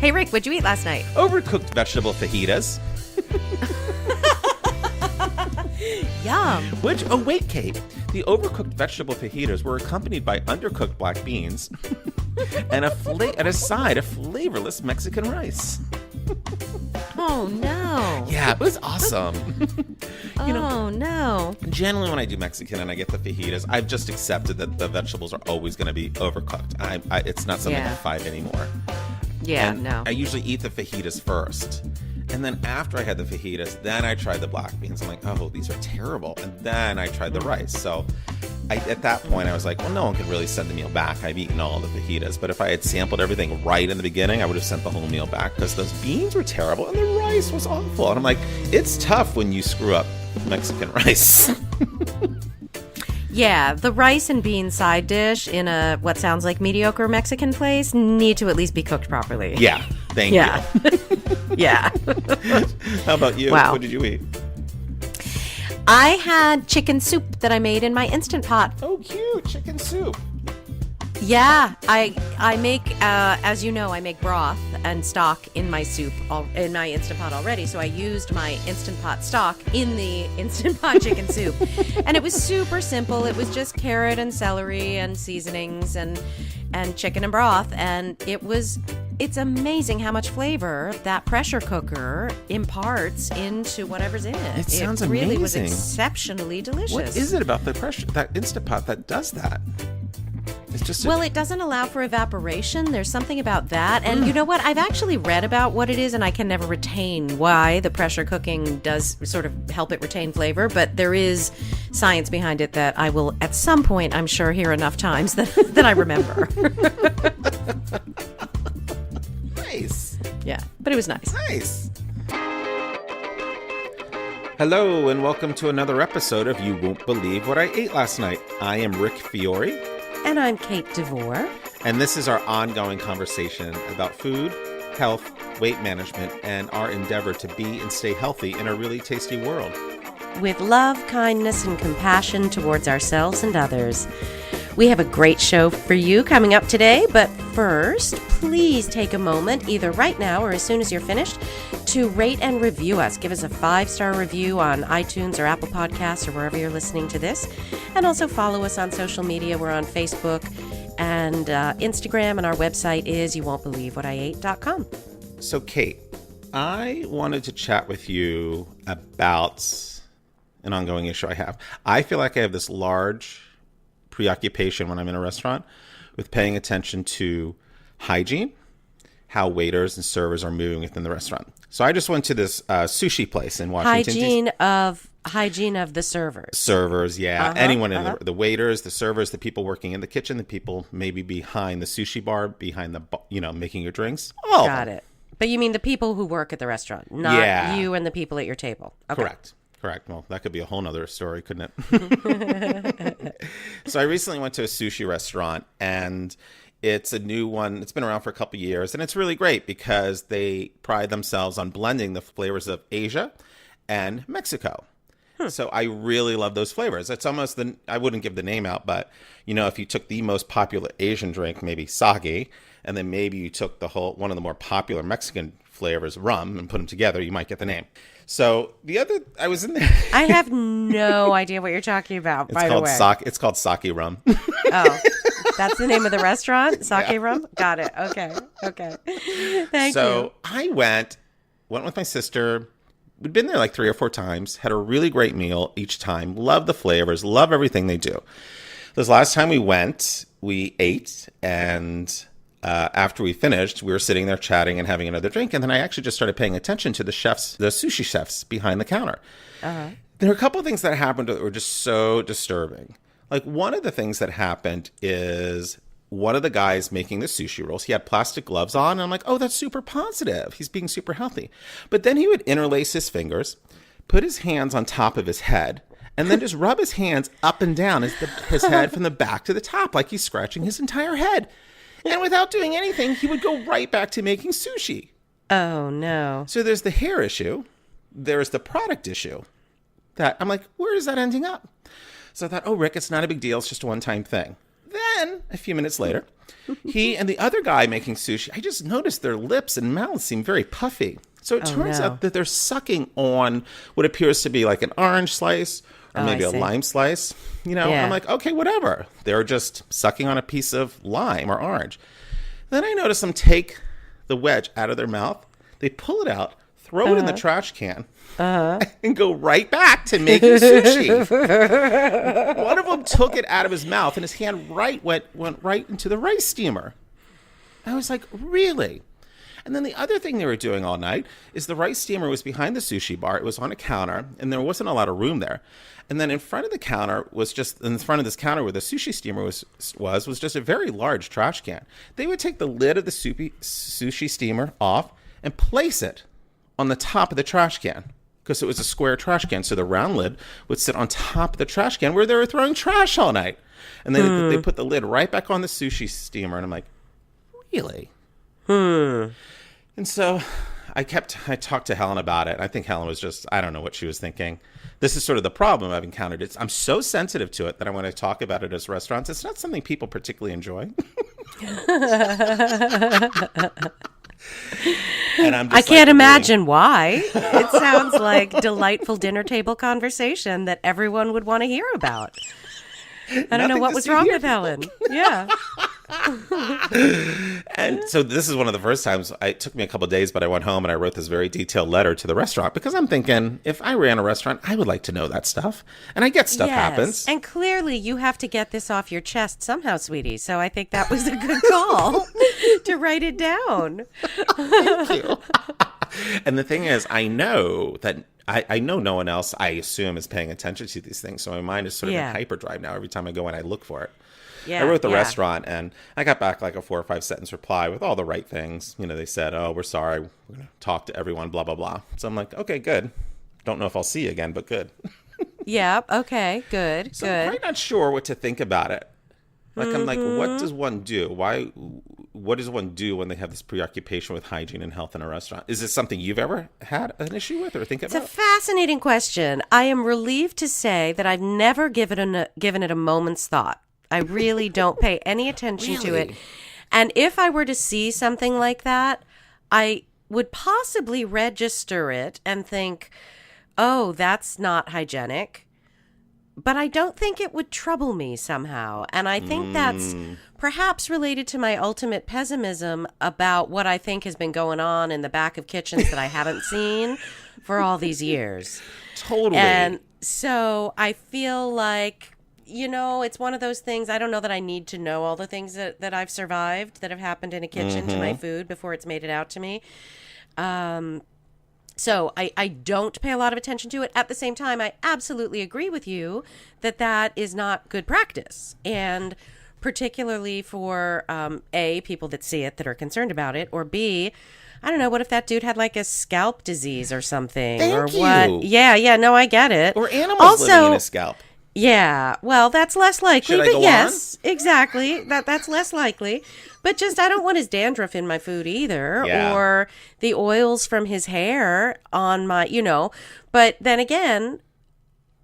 Hey, Rick, what'd you eat last night? Overcooked vegetable fajitas. Yum. Wait, Kate. The overcooked vegetable fajitas were accompanied by undercooked black beans and a side of flavorless Mexican rice. Oh, no. Yeah, it was awesome. No. Generally, when I do Mexican and I get the fajitas, I've just accepted that the vegetables are always going to be overcooked. It's not something I fight anymore. Yeah, and no. I usually eat the fajitas first. And then after I had the fajitas, then I tried the black beans. I'm like, oh, these are terrible. And then I tried the rice. So at that point, I was like, well, no one could really send the meal back. I've eaten all the fajitas. But if I had sampled everything right in the beginning, I would have sent the whole meal back because those beans were terrible and the rice was awful. And I'm like, it's tough when you screw up Mexican rice. Yeah, the rice and bean side dish in a what sounds like mediocre Mexican place need to at least be cooked properly. Yeah, thank you. Yeah. How about you? Wow. What did you eat? I had chicken soup that I made in my Instant Pot. Oh, cute. Chicken soup. Yeah, I make, as you know, I make broth and stock in my soup, in my Instant Pot already. So I used my Instant Pot stock in the Instant Pot chicken soup. And it was super simple. It was just carrot and celery and seasonings and chicken and broth. And it's amazing how much flavor that pressure cooker imparts into whatever's in it. It sounds amazing. It really was exceptionally delicious. What is it about that Instant Pot that does that? It's just it doesn't allow for evaporation. There's something about that. And you know what? I've actually read about what it is, and I can never retain why the pressure cooking does sort of help it retain flavor. But there is science behind it that I will, at some point, I'm sure, hear enough times that I remember. Nice. Yeah, but it was nice. Nice. Hello, and welcome to another episode of You Won't Believe What I Ate Last Night. I am Rick Fiore. And I'm Kate DeVore. And this is our ongoing conversation about food, health, weight management, and our endeavor to be and stay healthy in a really tasty world. With love, kindness, and compassion towards ourselves and others. We have a great show for you coming up today, but first, please take a moment, either right now or as soon as you're finished, to rate and review us. Give us a 5-star review on iTunes or Apple Podcasts or wherever you're listening to this. And also follow us on social media. We're on Facebook and Instagram, and our website is youwon'tbelievewhatIate.com. So, Kate, I wanted to chat with you about an ongoing issue I have. I feel like I have this large preoccupation when I'm in a restaurant with paying attention to hygiene, how waiters and servers are moving within the restaurant. So I just went to this sushi place in Washington. Hygiene of the servers. Servers, yeah. Anyone in the waiters, the servers, the people working in the kitchen, the people maybe behind the sushi bar, behind the, making your drinks. Oh, got it. But you mean the people who work at the restaurant, not you and the people at your table. Okay. Correct. Well, that could be a whole nother story, couldn't it? So I recently went to a sushi restaurant, and it's a new one. It's been around for a couple of years, and it's really great because they pride themselves on blending the flavors of Asia and Mexico. So I really love those flavors. It's almost I wouldn't give the name out, but if you took the most popular Asian drink, maybe sake, and then maybe you took one of the more popular Mexican flavors, rum, and put them together, you might get the name. So I was in there. I have no idea what you're talking about, by the way. It's called sake rum. Oh, that's the name of the restaurant? Sake rum? Got it. Okay. Thank you. So I went with my sister. We'd been there like 3 or 4 times, had a really great meal each time, love the flavors, love everything they do. This last time we went, we ate, and after we finished, we were sitting there chatting and having another drink, and then I actually just started paying attention to the sushi chefs behind the counter. Uh-huh. There were a couple of things that happened that were just so disturbing. Like, one of the things that happened is one of the guys making the sushi rolls, he had plastic gloves on, and I'm like, oh, that's super positive. He's being super healthy. But then he would interlace his fingers, put his hands on top of his head, and then just rub his hands up and down his head from the back to the top, like he's scratching his entire head. And without doing anything, he would go right back to making sushi. Oh, no. So there's the hair issue. There's the product issue. That I'm like, where is that ending up? So I thought, oh, Rick, it's not a big deal. It's just a one-time thing. then a few minutes later, he and the other guy making sushi, I just noticed their lips and mouths seem very puffy. So it turns out that they're sucking on what appears to be like an orange slice or maybe a lime slice. You know, I'm like, okay, whatever. They're just sucking on a piece of lime or orange. Then I notice them take the wedge out of their mouth. They pull it out, throw it in the trash can, and go right back to making sushi. One of them took it out of his mouth, and his hand went right into the rice steamer. I was like, really? And then the other thing they were doing all night is the rice steamer was behind the sushi bar. It was on a counter, and there wasn't a lot of room there. And then in front of the counter was just, in front of this counter where the sushi steamer was just a very large trash can. They would take the lid of the sushi steamer off and place it on the top of the trash can because it was a square trash can. So the round lid would sit on top of the trash can where they were throwing trash all night. And then they put the lid right back on the sushi steamer. And I'm like, really? And so I talked to Helen about it. I think Helen was just, I don't know what she was thinking. This is sort of the problem I've encountered. I'm so sensitive to it that I want to talk about it as restaurants. It's not something people particularly enjoy. And I'm just I can't imagine why. It sounds like delightful dinner table conversation that everyone would want to hear about. I don't know what was wrong with Helen. Yeah. And so this is one of the first times. It took me a couple of days, but I went home and I wrote this very detailed letter to the restaurant because I'm thinking if I ran a restaurant, I would like to know that stuff. And I get stuff happens. And clearly you have to get this off your chest somehow, sweetie. So I think that was a good call to write it down. Thank you. And the thing is, I know that I know no one else, I assume, is paying attention to these things. So my mind is sort of in hyperdrive now. Every time I go in, I look for it. I wrote the restaurant, and I got back like a 4 or 5 sentence reply with all the right things. You know, they said, oh, we're sorry. We're going to talk to everyone, blah, blah, blah. So I'm like, okay, good. Don't know if I'll see you again, but good. Yeah. Okay. Good. So good. I'm quite not sure what to think about it. Like, I'm like, what does one do? What does one do when they have this preoccupation with hygiene and health in a restaurant? Is this something you've ever had an issue with or think about? It's a fascinating question. I am relieved to say that I've never given it a moment's thought. I really don't pay any attention to it. And if I were to see something like that, I would possibly register it and think, oh, that's not hygienic. But I don't think it would trouble me somehow. And I think that's perhaps related to my ultimate pessimism about what I think has been going on in the back of kitchens that I haven't seen for all these years. Totally. And so I feel like, you know, it's one of those things. I don't know that I need to know all the things that I've survived that have happened in a kitchen to my food before it's made it out to me. So I don't pay a lot of attention to it. At the same time, I absolutely agree with you that is not good practice. And particularly for, A, people that see it that are concerned about it, or B, I don't know, what if that dude had like a scalp disease or something? Thank you. What? Yeah, no, I get it. Or animals living in his scalp. Yeah, well, that's less likely. Should I but go yes, exactly. That's less likely. But just I don't want his dandruff in my food either, or the oils from his hair on my, you know. But then again,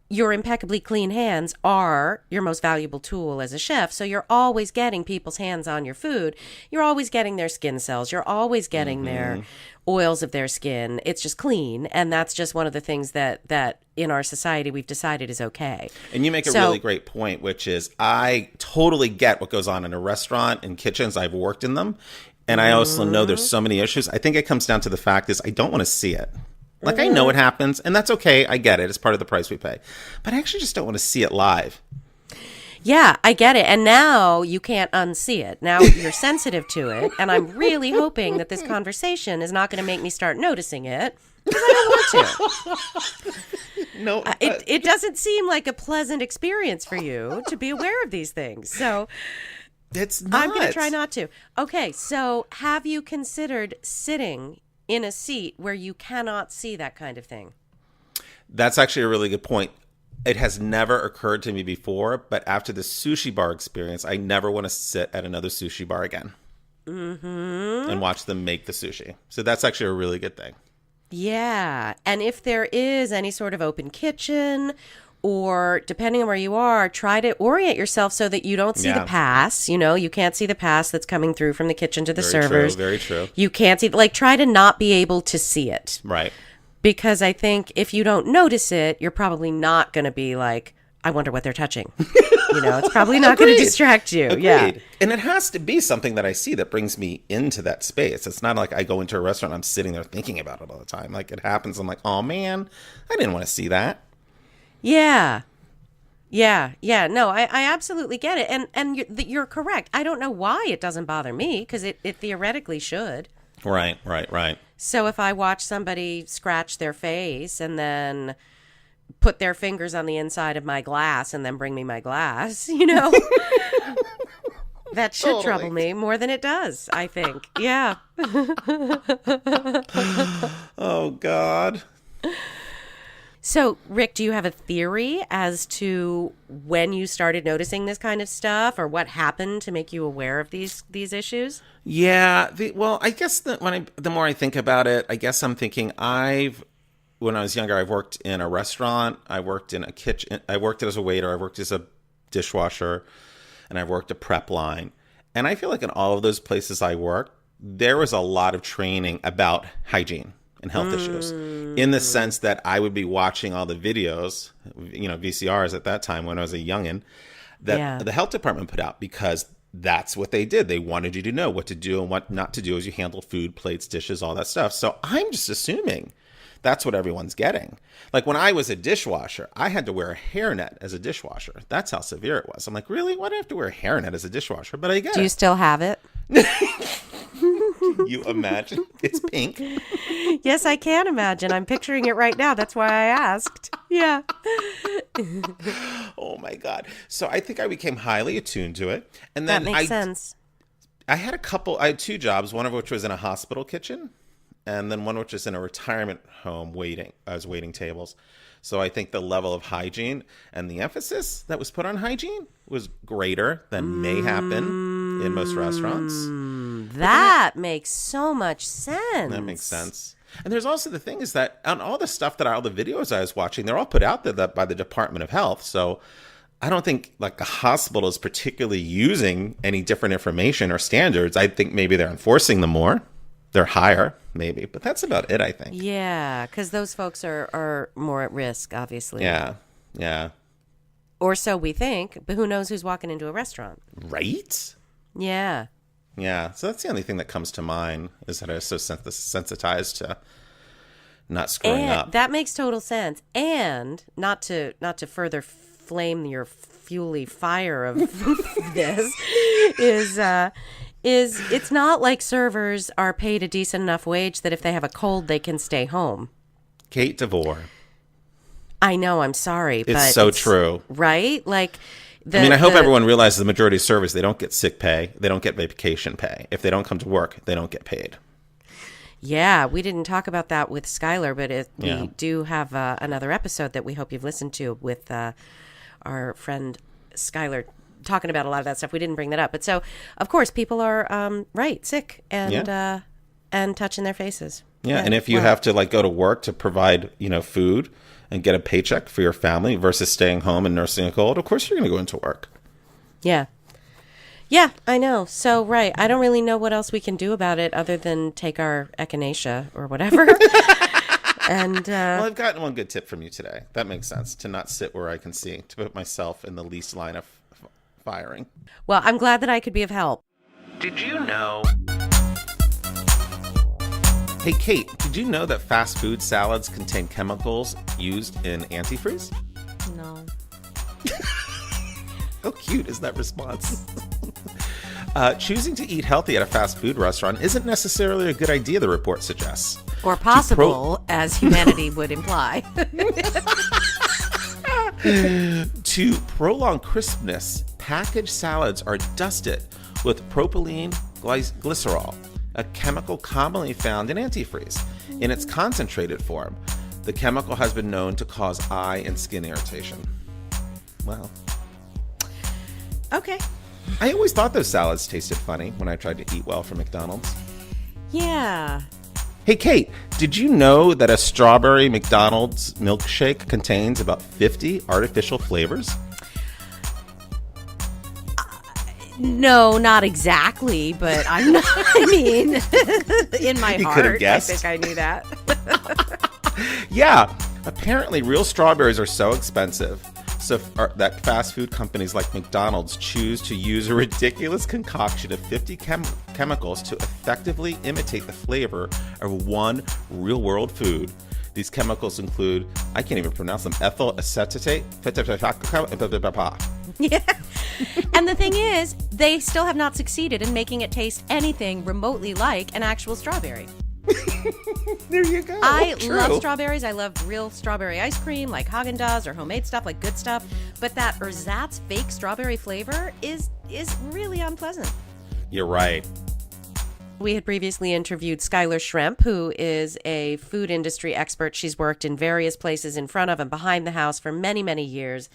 your impeccably clean hands are your most valuable tool as a chef. So you're always getting people's hands on your food. You're always getting their skin cells. You're always getting their oils of their skin. It's just clean. And that's just one of the things that in our society we've decided is okay. And you make a really great point, which is I totally get what goes on in a restaurant and kitchens. I've worked in them. And I also know there's so many issues. I think it comes down to the fact is I don't want to see it. Like, I know it happens, and that's okay. I get it. It's part of the price we pay. But I actually just don't want to see it live. Yeah, I get it. And now you can't unsee it. Now you're sensitive to it. And I'm really hoping that this conversation is not going to make me start noticing it. Because I don't want to. No. It doesn't seem like a pleasant experience for you to be aware of these things. So it's not. I'm going to try not to. Okay, so have you considered sitting in a seat where you cannot see that kind of thing? That's actually a really good point. It has never occurred to me before, but after the sushi bar experience, I never want to sit at another sushi bar again and watch them make the sushi. So that's actually a really good thing. Yeah. And if there is any sort of open kitchen Or depending on where you are, try to orient yourself so that you don't see the pass. You can't see the pass that's coming through from the kitchen to the servers. Very true. You can't see, try to not be able to see it. Right. Because I think if you don't notice it, you're probably not going to be like, I wonder what they're touching. It's probably not going to distract you. Agreed. Yeah. And it has to be something that I see that brings me into that space. It's not like I go into a restaurant, I'm sitting there thinking about it all the time. Like it happens, I'm like, oh man, I didn't want to see that. Yeah. No, I absolutely get it. And you're correct. I don't know why it doesn't bother me, because it theoretically should. Right. So if I watch somebody scratch their face and then put their fingers on the inside of my glass and then bring me my glass, that should trouble me more than it does, I think. Yeah. Oh, God. So, Rick, do you have a theory as to when you started noticing this kind of stuff, or what happened to make you aware of these issues? Yeah. I guess that the more I think about it, I guess I'm thinking when I was younger, I've worked in a restaurant, I worked in a kitchen, I worked as a waiter, I worked as a dishwasher, and I've worked a prep line. And I feel like in all of those places I worked, there was a lot of training about hygiene and health issues, in the sense that I would be watching all the videos, VCRs at that time when I was a youngin', that the health department put out, because that's what they did. They wanted you to know what to do and what not to do as you handle food, plates, dishes, all that stuff. So I'm just assuming that's what everyone's getting. Like when I was a dishwasher, I had to wear a hairnet as a dishwasher. That's how severe it was. I'm like, really? Why do I have to wear a hairnet as a dishwasher? But I get it. Do you still have it? You imagine? It's pink. Yes, I can imagine. I'm picturing it right now. That's why I asked. Yeah. Oh my God. So I think I became highly attuned to it. And then that makes sense. I had two jobs, one of which was in a hospital kitchen, and then one which is in a retirement home as waiting tables. So I think the level of hygiene and the emphasis that was put on hygiene was greater than may happen in most restaurants. That makes so much sense. That makes sense. And there's also the thing is that on all the stuff all the videos I was watching, they're all put out there by the Department of Health. So I don't think like a hospital is particularly using any different information or standards. I think maybe they're enforcing them more. They're higher, maybe, but that's about it, I think. Yeah, because those folks are more at risk, obviously. Yeah. Or so we think, but who knows who's walking into a restaurant? Right? Yeah. So that's the only thing that comes to mind, is that I was so sensitized to not screwing up. That makes total sense. And not to further flame your fuely fire of this is it's not like servers are paid a decent enough wage that if they have a cold, they can stay home. Kate DeVore. I know, I'm sorry. But it's so true. Right? Like, I hope everyone realizes the majority of servers, they don't get sick pay. They don't get vacation pay. If they don't come to work, they don't get paid. Yeah, we didn't talk about that with Skyler, but we do have another episode that we hope you've listened to with our friend Skyler, talking about a lot of that stuff. We didn't bring that up. But so, of course, people are sick and touching their faces. Yeah, and if you have to go to work to provide, food and get a paycheck for your family versus staying home and nursing a cold, of course you're going to go into work. Yeah. Yeah, I know. So, right. I don't really know what else we can do about it other than take our echinacea or whatever. And well, I've gotten one good tip from you today. That makes sense, to not sit where I can see, to put myself in the least line of firing. Well, I'm glad that I could be of help. Did you know? Hey, Kate, did you know that fast food salads contain chemicals used in antifreeze? No. How cute is that response? Choosing to eat healthy at a fast food restaurant isn't necessarily a good idea, the report suggests. Or possible, as humanity would imply. To prolong crispness, packaged salads are dusted with propylene glycerol, a chemical commonly found in antifreeze. In its concentrated form, the chemical has been known to cause eye and skin irritation. Wow. Okay. I always thought those salads tasted funny when I tried to eat well from McDonald's. Yeah. Hey, Kate, did you know that a strawberry McDonald's milkshake contains about 50 artificial flavors? No, not exactly, but I'm not, I mean, in my You could have heart, guessed. I think I knew that. Yeah, apparently real strawberries are so expensive. So that fast food companies like McDonald's choose to use a ridiculous concoction of 50 chemicals to effectively imitate the flavor of one real-world food. These chemicals include, I can't even pronounce them, ethyl acetate, Yeah. And the thing is, they still have not succeeded in making it taste anything remotely like an actual strawberry. There you go. I True. love strawberries. I love real strawberry ice cream, like Haagen-Dazs or homemade stuff, like good stuff. But that ersatz fake strawberry flavor is really unpleasant. You're right. We had previously interviewed Skyler Schrempp, who is a food industry expert. She's worked in various places in front of and behind the house for many, many years,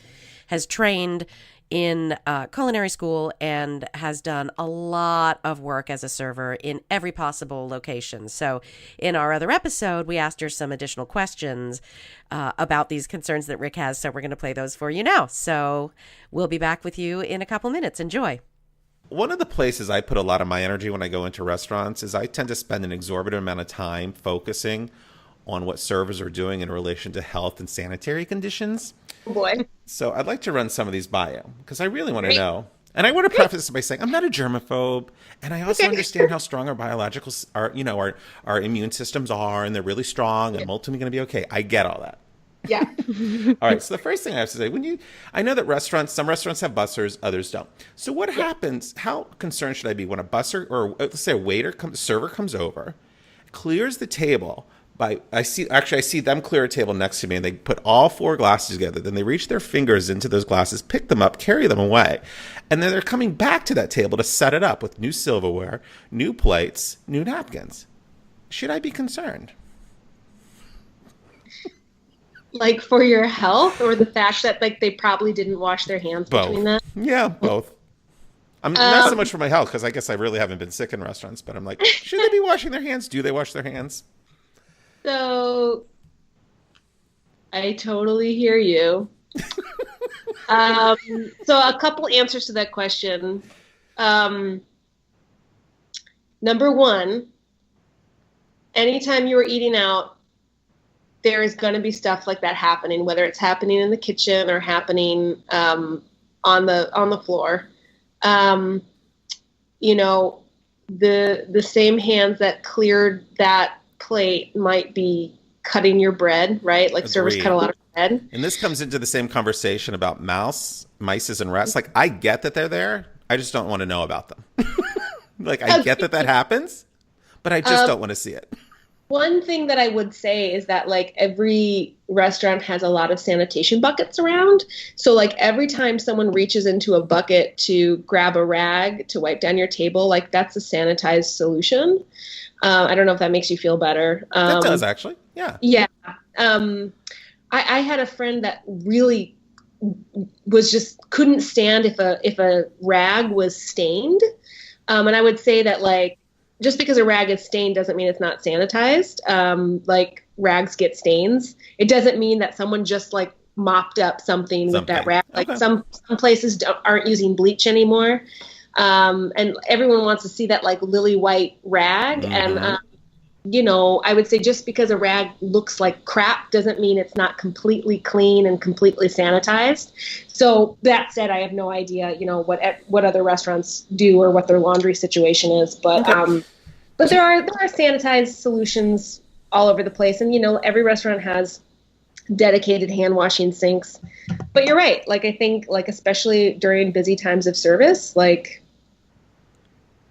has trained in culinary school, and has done a lot of work as a server in every possible location. So in our other episode, we asked her some additional questions about these concerns that Rick has. So we're going to play those for you now. So we'll be back with you in a couple minutes. Enjoy. One of the places I put a lot of my energy when I go into restaurants is I tend to spend an exorbitant amount of time focusing on what servers are doing in relation to health and sanitary conditions. Oh boy. So I'd like to run some of these by you because I really want to know. And I want to preface this by saying I'm not a germaphobe, and I also understand how strong our biological, our immune systems are, and they're really strong, and ultimately going to be okay. I get all that. Yeah. All right. So the first thing I have to say, I know that some restaurants have bussers, others don't. So what happens? How concerned should I be when a busser, or let's say a server comes over, clears the table? I see them clear a table next to me, and they put all 4 glasses together. Then they reach their fingers into those glasses, pick them up, carry them away. And then they're coming back to that table to set it up with new silverware, new plates, new napkins. Should I be concerned? Like for your health, or the fact that like they probably didn't wash their hands between that? Yeah, both. I'm not so much for my health, because I guess I really haven't been sick in restaurants, but I'm like, should they be washing their hands? Do they wash their hands? So I totally hear you. So a couple answers to that question. Number one, anytime you are eating out, there is going to be stuff like that happening, whether it's happening in the kitchen or happening on the floor. You know, the same hands that cleared that plate might be cutting your bread, right? Like servers cut a lot of bread. And this comes into the same conversation about mice and rats. Like, I get that they're there. I just don't want to know about them. Like, I get that happens, but I just don't want to see it. One thing that I would say is that like every restaurant has a lot of sanitation buckets around. So like every time someone reaches into a bucket to grab a rag to wipe down your table, like that's a sanitized solution. I don't know if that makes you feel better. That does, actually. Yeah. Yeah. I had a friend that really was just couldn't stand if a rag was stained. And I would say that like, just because a rag is stained doesn't mean it's not sanitized. Like rags get stains. It doesn't mean that someone just like mopped up something with that rag. Like some places aren't using bleach anymore. And everyone wants to see that like lily white rag. Mm-hmm. And, you know, I would say just because a rag looks like crap doesn't mean it's not completely clean and completely sanitized. So that said, I have no idea, you know, what other restaurants do or what their laundry situation is. But but there are sanitized solutions all over the place. And, you know, every restaurant has dedicated hand washing sinks. But you're right. Like, I think, like, especially during busy times of service, like,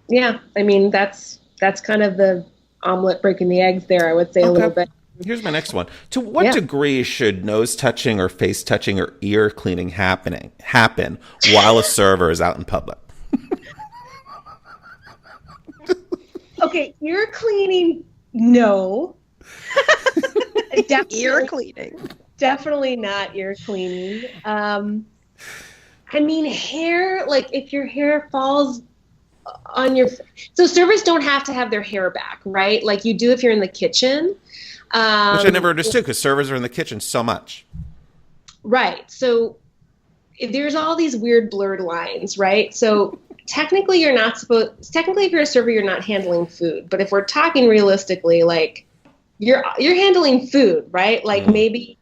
yeah, I mean, that's kind of the omelet breaking the eggs there, I would say a little bit. Here's my next one. To what degree should nose touching or face touching or ear cleaning happen while a server is out in public? Okay, ear cleaning, no. Ear cleaning. Definitely not ear cleaning. I mean, hair, like if your hair falls on your, so servers don't have to have their hair back, right? Like you do if you're in the kitchen. Which I never understood because servers are in the kitchen so much. Right. So there's all these weird blurred lines, right? So technically if you're a server, you're not handling food. But if we're talking realistically, like you're handling food, right? Like maybe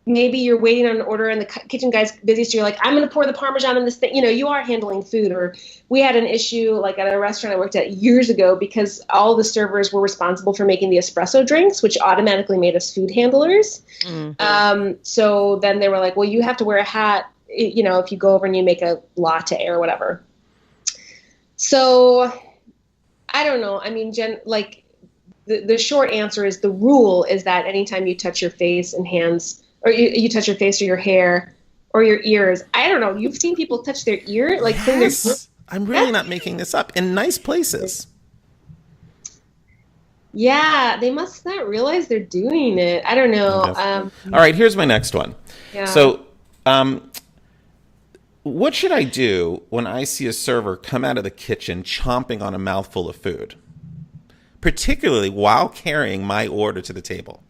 you're waiting on an order and the kitchen guy's busy, so you're like, I'm going to pour the Parmesan in this thing. You know, you are handling food. Or we had an issue like at a restaurant I worked at years ago because all the servers were responsible for making the espresso drinks, which automatically made us food handlers. So then they were like, well, you have to wear a hat, you know, if you go over and you make a latte or whatever. So I don't know. I mean, the short answer is the rule is that anytime you touch your face and hands, or you touch your face or your hair or your ears. I don't know. You've seen people touch their ear, like clean their ear. I'm really not making this up. In nice places. Yeah, they must not realize they're doing it. I don't know. All right, here's my next one. Yeah. So, what should I do when I see a server come out of the kitchen chomping on a mouthful of food, particularly while carrying my order to the table?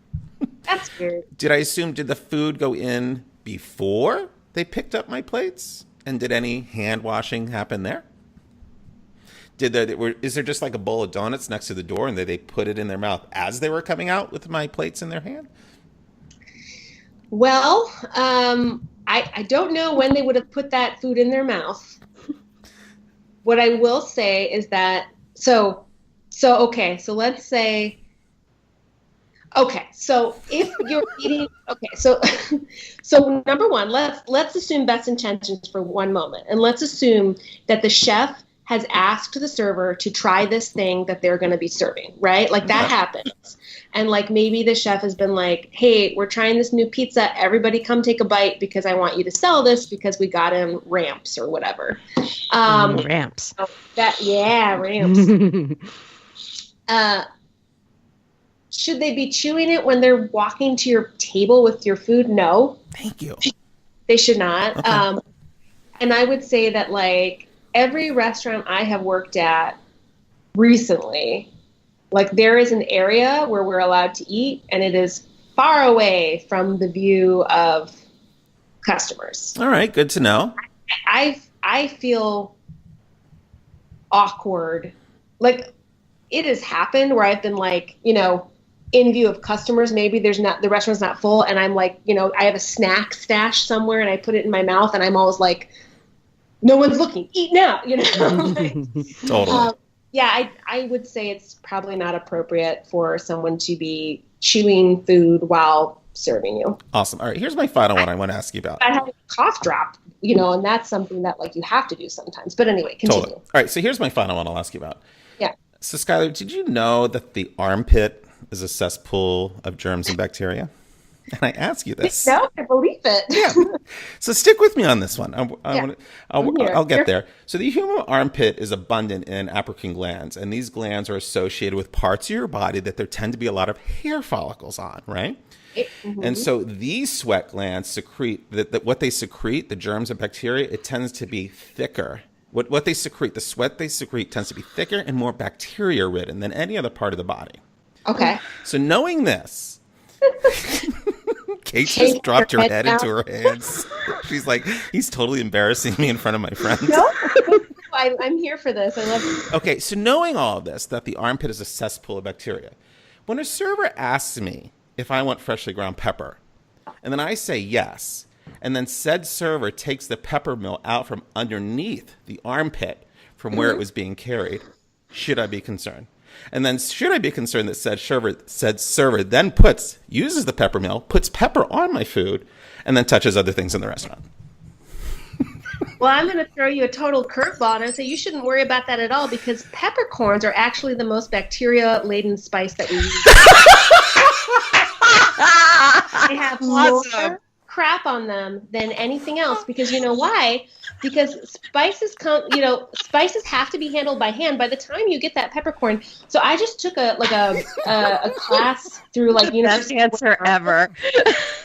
That's weird. Did the food go in before they picked up my plates? And did any hand washing happen there? Is there just like a bowl of donuts next to the door and they put it in their mouth as they were coming out with my plates in their hand? Well, I don't know when they would have put that food in their mouth. What I will say is that, so let's say, so if you're eating, so number one, let's assume best intentions for one moment. And let's assume that the chef has asked the server to try this thing that they're going to be serving, right? Like that happens. And like maybe the chef has been like, hey, we're trying this new pizza. Everybody come take a bite because I want you to sell this because we got him ramps or whatever. Ramps. Ramps. Should they be chewing it when they're walking to your table with your food? No. Thank you. They should not. Okay. And I would say that like every restaurant I have worked at recently, like there is an area where we're allowed to eat and it is far away from the view of customers. All right. Good to know. I feel awkward. Like it has happened where I've been like, you know, in view of customers, maybe the restaurant's not full and I'm like, you know, I have a snack stash somewhere and I put it in my mouth and I'm always like, no one's looking, eat now, you know? Totally. I would say it's probably not appropriate for someone to be chewing food while serving you. Awesome. All right, here's my final one I want to ask you about. I have a cough drop, you know, and that's something that like you have to do sometimes. But anyway, continue. Totally. All right, so here's my final one I'll ask you about. Yeah. So Skyler, did you know that the armpit is a cesspool of germs and bacteria? And I ask you this. No, I believe it. Yeah. So stick with me on this one. I'll get there. So the human armpit is abundant in apocrine glands, and these glands are associated with parts of your body that there tend to be a lot of hair follicles on, right? Mm-hmm. And so these sweat glands secrete, what they secrete, the germs and bacteria, it tends to be thicker. What they secrete, the sweat they secrete tends to be thicker and more bacteria-ridden than any other part of the body. Okay. So knowing this, Kate just dropped her head into her hands. She's like, he's totally embarrassing me in front of my friends. No, I'm here for this. I love it. Okay, so knowing all of this, that the armpit is a cesspool of bacteria, when a server asks me if I want freshly ground pepper, and then I say yes, and then said server takes the pepper mill out from underneath the armpit from where it was being carried, should I be concerned? And then should I be concerned that said server then uses the pepper mill, puts pepper on my food, and then touches other things in the restaurant? Well, I'm going to throw you a total curveball and say you shouldn't worry about that at all because peppercorns are actually the most bacteria-laden spice that we use. They have more crap on them than anything else, because you know why? Because spices spices have to be handled by hand by the time you get that peppercorn. So I just took a class through like Best answer ever.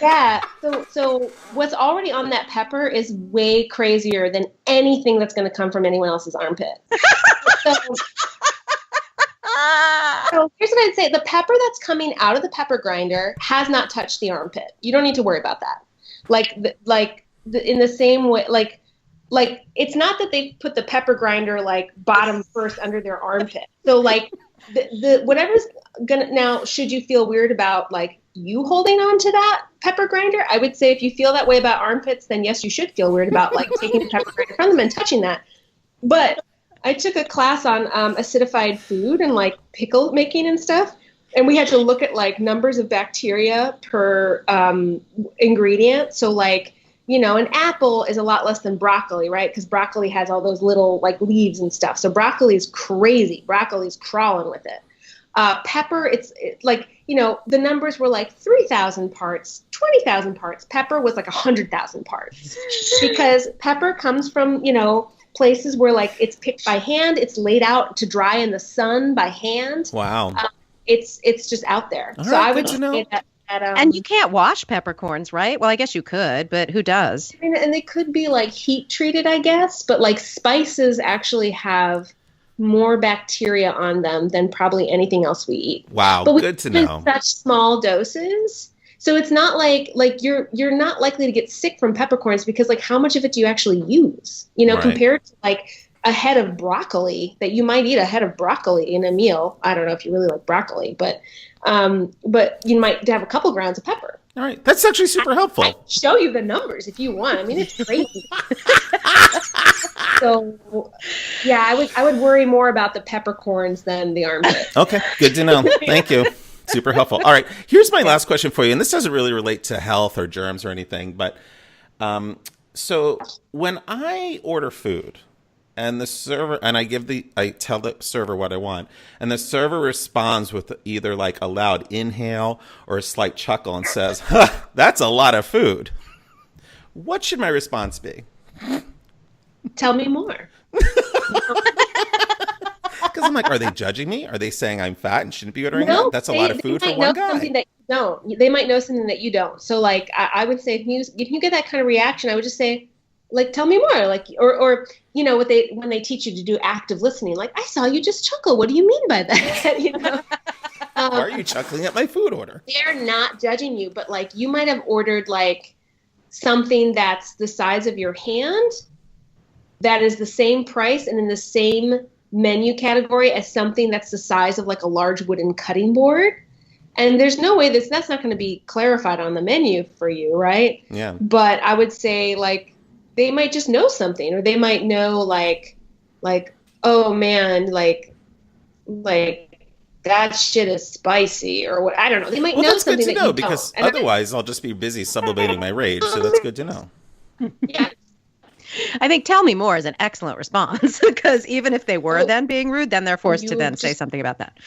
Yeah. So what's already on that pepper is way crazier than anything that's going to come from anyone else's armpit. So here's what I'd say. The pepper that's coming out of the pepper grinder has not touched the armpit. You don't need to worry about that. In the same way, like it's not that they put the pepper grinder like bottom first under their armpit. So like the whatever's gonna, now should you feel weird about like you holding on to that pepper grinder? I would say if you feel that way about armpits, then yes, you should feel weird about like taking the pepper grinder from them and touching that. But I took a class on acidified food and like pickle making and stuff. And we had to look at like numbers of bacteria per ingredient. So like, you know, an apple is a lot less than broccoli, right? Because broccoli has all those little like leaves and stuff. So broccoli is crazy. Broccoli is crawling with it. Pepper, it's like, you know, the numbers were like 3,000 parts, 20,000 parts. Pepper was like 100,000 parts. Because pepper comes from, you know, places where like it's picked by hand, it's laid out to dry in the sun by hand. Wow. It's just out there. All so right, I would good to know. say that And you can't wash peppercorns, right? Well, I guess you could, but who does? I mean, and they could be like heat treated, I guess, but like spices actually have more bacteria on them than probably anything else we eat. Wow, but good to know. In such small doses. So it's not like you're not likely to get sick from peppercorns, because like how much of it do you actually use? You know, Right. compared to like a head of broccoli that you might eat a head of broccoli in a meal. I don't know if you really like broccoli, but you might have a couple grounds of pepper. All right, that's actually super helpful. I can show you the numbers if you want. I mean, it's crazy. So, yeah, I would worry more about the peppercorns than the armpit. Okay, good to know. Thank you. Super helpful. All right, here's my last question for you, and this doesn't really relate to health or germs or anything, but so when I order food and the server, and I tell the server what I want, and the server responds with either like a loud inhale or a slight chuckle and says, "Huh, that's a lot of food." What should my response be? Tell me more. Because I'm like, are they judging me? Are they saying I'm fat and shouldn't be ordering No, that? That's a lot of food for one guy. Something that you don't. They might know something that you don't. So, like, I would say if you get that kind of reaction, I would just say, like, tell me more. Like, or you know, when they teach you to do active listening, like, I saw you just chuckle. What do you mean by that? You know. Why are you chuckling at my food order? They're not judging you, but like, you might have ordered like something that's the size of your hand, that is the same price and in the same menu category as something that's the size of like a large wooden cutting board. And there's no way that's not going to be clarified on the menu for you, right? Yeah. But I would say like they might just know something, or they might know like oh man, like that shit is spicy, or what, I don't know. They might know that's something good to that know, you because don't. And otherwise I'll just be busy sublimating my rage. So that's good to know. yeah. I think tell me more is an excellent response, because even if they were then being rude, then they're forced to then say something about that.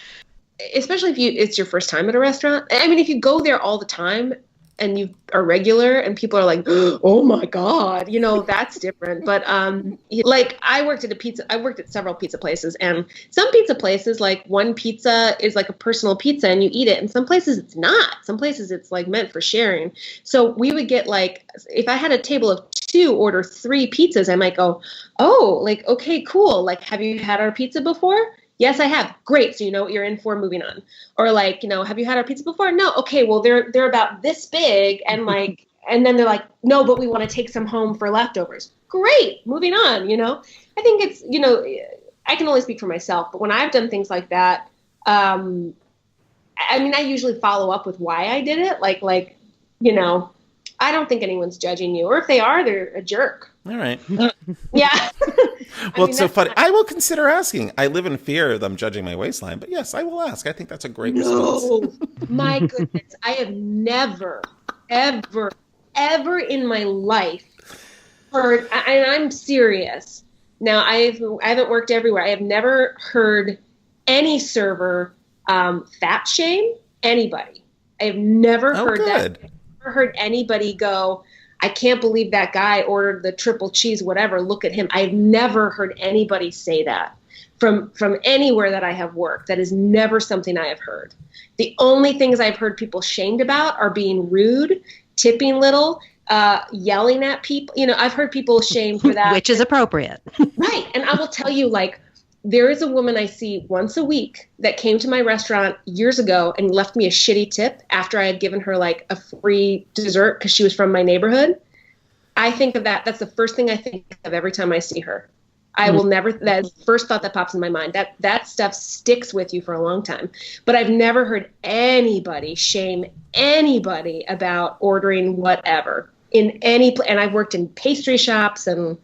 Especially if it's your first time at a restaurant. I mean, if you go there all the time and you are regular and people are like, oh my God, you know, that's different. But like I worked at several pizza places, and some pizza places, like one pizza is like a personal pizza and you eat it. And some places it's not. Some places it's like meant for sharing. So we would get like, if I had a table of 2, order 3 pizzas, I might go, oh, like, okay, cool. Like, have you had our pizza before? Yes, I have. Great. So you know what you're in for, moving on. Or like, you know, have you had our pizza before? No. Okay, well, they're about this big, and like, and then they're like, no, but we want to take some home for leftovers. Great. Moving on, you know. I think it's, you know, I can only speak for myself, but when I've done things like that, I mean, I usually follow up with why I did it. Like, you know, I don't think anyone's judging you, or if they are, they're a jerk. All right. Yeah. Well, it's so funny. I will consider asking. I live in fear of them judging my waistline, but yes, I will ask. I think that's a great response. My goodness. I have never, ever, ever in my life heard, and I'm serious. Now, I haven't worked everywhere. I have never heard any server fat shame anybody. I have never heard that. I've never heard anybody go, I can't believe that guy ordered the triple cheese, whatever. Look at him. I've never heard anybody say that from anywhere that I have worked. That is never something I have heard. The only things I've heard people shamed about are being rude, tipping little, yelling at people. I've heard people shamed for that. Which is appropriate. Right. And I will tell you, like, there is a woman I see once a week that came to my restaurant years ago and left me a shitty tip after I had given her like a free dessert because she was from my neighborhood. I think of that. That's the first thing I think of every time I see her. I will never, that's the first thought that pops in my mind. That stuff sticks with you for a long time. But I've never heard anybody shame anybody about ordering whatever in any, and I've worked in pastry shops and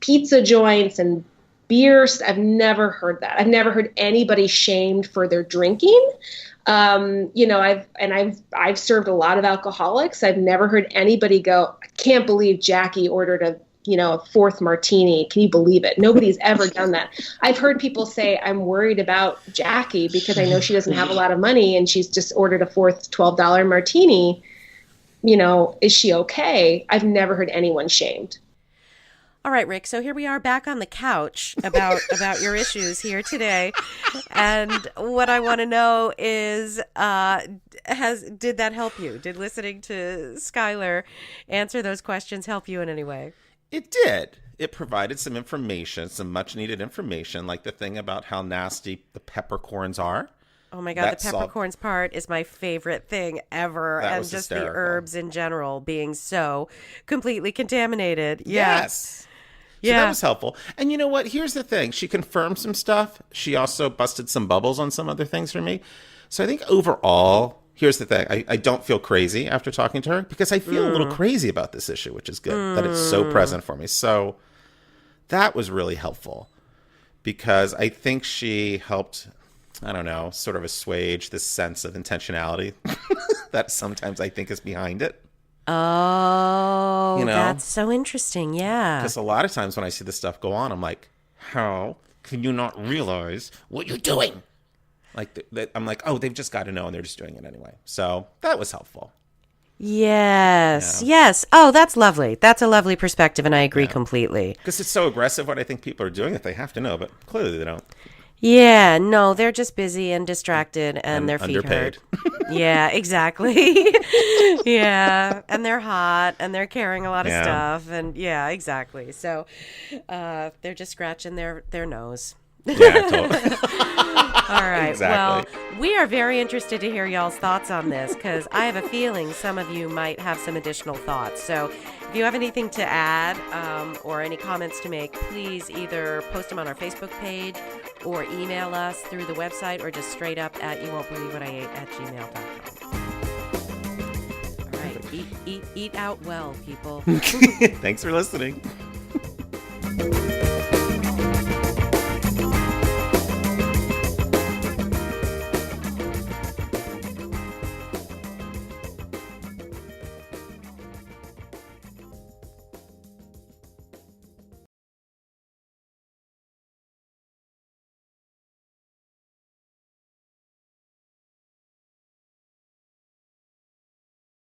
pizza joints and beers. I've never heard that. I've never heard anybody shamed for their drinking. I've served a lot of alcoholics. I've never heard anybody go, I can't believe Jackie ordered a fourth martini. Can you believe it? Nobody's ever done that. I've heard people say, I'm worried about Jackie because I know she doesn't have a lot of money and she's just ordered a fourth $12 martini. Is she okay? I've never heard anyone shamed. All right, Rick. So here we are back on the couch about your issues here today, and what I want to know is, did that help you? Did listening to Skyler answer those questions help you in any way? It did. It provided some information, some much needed information, like the thing about how nasty the peppercorns are. Oh my God, the peppercorns part is my favorite thing ever, and just hysterical. The herbs in general being so completely contaminated. Yes. So that was helpful. And you know what? Here's the thing. She confirmed some stuff. She also busted some bubbles on some other things for me. So I think overall, here's the thing. I don't feel crazy after talking to her because I feel a little crazy about this issue, which is good, that it's so present for me. So that was really helpful because I think she helped, I don't know, sort of assuage this sense of intentionality that sometimes I think is behind it. Oh, that's so interesting. Yeah. Because a lot of times when I see this stuff go on, I'm like, how can you not realize what you're doing? Like, I'm like, oh, they've just got to know, and they're just doing it anyway. So that was helpful. Yes. Yeah. Yes. Oh, that's lovely. That's a lovely perspective, and I agree completely. Because it's so aggressive what I think people are doing that they have to know, but clearly they don't. Yeah, no, they're just busy and distracted and their feet underpaid. hurt. Yeah, exactly. Yeah, and they're hot and they're carrying a lot of stuff and exactly. So they're just scratching their nose. Yeah, totally. All right. Exactly. Well, we are very interested to hear y'all's thoughts on this because I have a feeling some of you might have some additional thoughts. So if you have anything to add or any comments to make, please either post them on our Facebook page or email us through the website or just straight up at youwon'tbelievewhatIate@gmail.com. All right. Eat out well, people. Thanks for listening.